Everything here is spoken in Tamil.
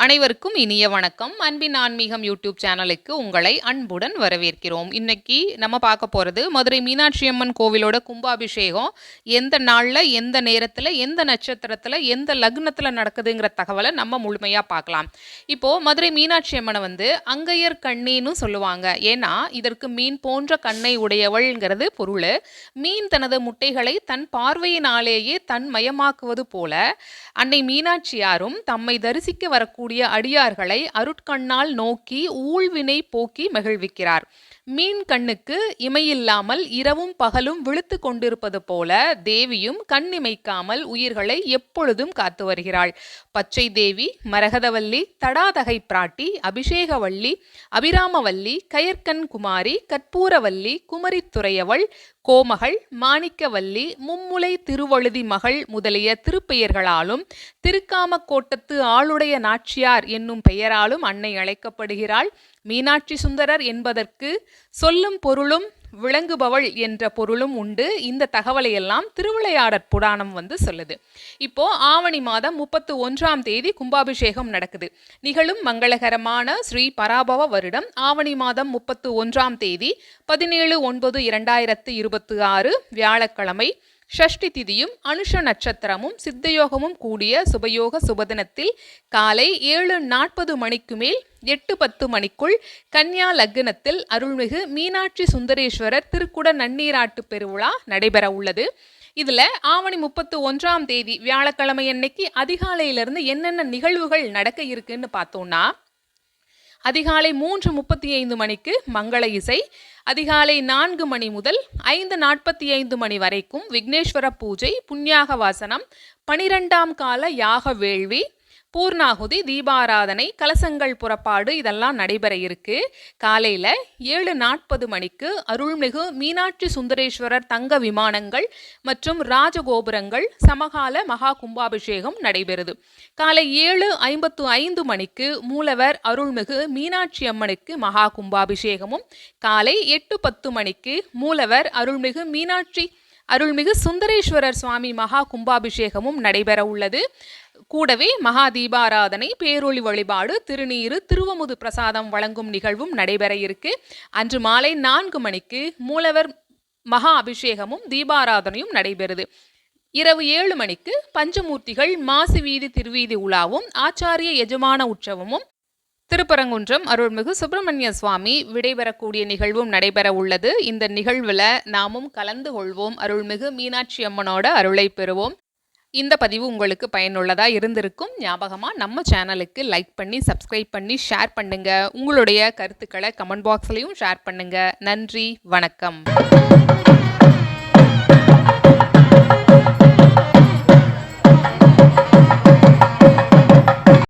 அனைவருக்கும் இனிய வணக்கம். அன்பின் ஆன்மீகம் யூடியூப் சேனலுக்கு உங்களை அன்புடன் வரவேற்கிறோம். இன்னைக்கு நம்ம பார்க்க போகிறது மதுரை மீனாட்சி அம்மன் கோவிலோட கும்பாபிஷேகம் எந்த நாளில், எந்த நேரத்தில், எந்த நட்சத்திரத்தில், எந்த லக்னத்தில் நடக்குதுங்கிற தகவலை நம்ம முழுமையாக பார்க்கலாம். இப்போது மதுரை மீனாட்சி அம்மனை அங்கையர் கண்ணின்னு சொல்லுவாங்க. ஏன்னா இதற்கு மீன் போன்ற கண்ணை உடையவள்ங்கிறது பொருள். மீன் தனது முட்டைகளை தன் பார்வையினாலேயே தன்மயமாக்குவது போல அன்னை மீனாட்சியாரும் தம்மை தரிசிக்க வரக்கூடிய அடியார்களை அருட்கண்ணால் நோக்கி ஊழ்வினை போக்கி மகிழ்விக்கிறார். மீன் கண்ணுக்கு இமையில்லாமல் இரவும் பகலும் விழுத்து கொண்டிருப்பது போல தேவியும் கண்ணிமைக்காமல் உயிர்களை எப்பொழுதும் காத்து வருகிறாள். பச்சை தேவி, மரகதவல்லி, தடாதகை பிராட்டி, அபிஷேகவல்லி, அபிராமவல்லி, கயற்கண் குமாரி, கற்பூரவல்லி, குமரித்துறையவள், கோமகள், மாணிக்கவல்லி, மும்முலை திருவழுதி மகள் முதலிய திருப்பெயர்களாலும் திருக்காமக்கோட்டத்து ஆளுடைய நாச்சியார் என்னும் பெயராலும் அன்னை அழைக்கப்படுகிறாள். மீனாட்சி சுந்தரர் என்பதற்கு சொல்லும் பொருளும் விளங்குபவள் என்ற பொருளும் உண்டு. இந்த தகவலை எல்லாம் திருவிளையாடற் புராணம் சொல்லுது. இப்போ ஆவணி மாதம் 31ஆம் தேதி கும்பாபிஷேகம் நடக்குது. நிகழும் மங்களகரமான ஸ்ரீ பராபவ வருடம் ஆவணி மாதம் 31ஆம் தேதி 17/9/2026 வியாழக்கிழமை ஷஷ்டி திதியும் அனுஷ நட்சத்திரமும் சித்தயோகமும் கூடிய சுபயோக சுபதினத்தில் காலை 7:40 மணிக்கு மேல் 8:10 மணிக்குள் கன்னியா லக்னத்தில் அருள்மிகு மீனாட்சி சுந்தரேஸ்வரர் திருக்குட நன்னீராட்டு பெருவிழா நடைபெற உள்ளது. இதுல ஆவணி 31ஆம் தேதி வியாழக்கிழமை அன்னைக்கு அதிகாலையிலிருந்து என்னென்ன நிகழ்வுகள் நடக்க இருக்குன்னு பார்த்தோம்னா, அதிகாலை 3:35 மணிக்கு மங்கள இசை, அதிகாலை 4 மணி முதல் 5:45 மணி வரைக்கும் விக்னேஸ்வர பூஜை, புண்ணியாக வாசனம், 12ஆம் கால யாக வேள்வி, பூர்ணாகுதி, தீபாராதனை, கலசங்கள் புறப்பாடு இதெல்லாம் நடைபெற இருக்கு. காலையில் 7:40 மணிக்கு அருள்மிகு மீனாட்சி சுந்தரேஸ்வரர் தங்க விமானங்கள் மற்றும் ராஜகோபுரங்கள் சமகால மகா கும்பாபிஷேகம் நடைபெறுது. காலை 7:55 மணிக்கு மூலவர் அருள்மிகு மீனாட்சி அம்மனுக்கு மகா கும்பாபிஷேகமும், காலை 8:10 மணிக்கு மூலவர் அருள்மிகு சுந்தரேஸ்வரர் சுவாமி மகா கும்பாபிஷேகமும் நடைபெற உள்ளது. கூடவே மகா தீபாராதனை, பேரொளி வழிபாடு, திருநீரு, திருவமுது பிரசாதம் வழங்கும் நிகழ்வும் நடைபெற இருக்கு. அன்று மாலை 4 மணிக்கு மூலவர் மகா அபிஷேகமும் தீபாராதனையும் நடைபெறுது. இரவு 7 மணிக்கு பஞ்சமூர்த்திகள் மாசி வீதி திருவீதி உலாவும் ஆச்சாரிய எஜமான உற்சவமும் திருப்பரங்குன்றம் அருள்மிகு சுப்பிரமணிய சுவாமி விடைபெறக்கூடிய நிகழ்வும் நடைபெற உள்ளது. இந்த நிகழ்வுல நாமும் கலந்து கொள்வோம். அருள்மிகு மீனாட்சி அம்மனோட அருளை பெறுவோம். இந்த பதிவு உங்களுக்கு பயனுள்ளதா இருந்திருக்கும். ஞாபகமா நம்ம சேனலுக்கு லைக் பண்ணி, சப்ஸ்கிரைப் பண்ணி, ஷேர் பண்ணுங்க. உங்களுடைய கருத்துக்களை கமெண்ட் பாக்ஸ்லையும் ஷேர் பண்ணுங்க. நன்றி, வணக்கம்.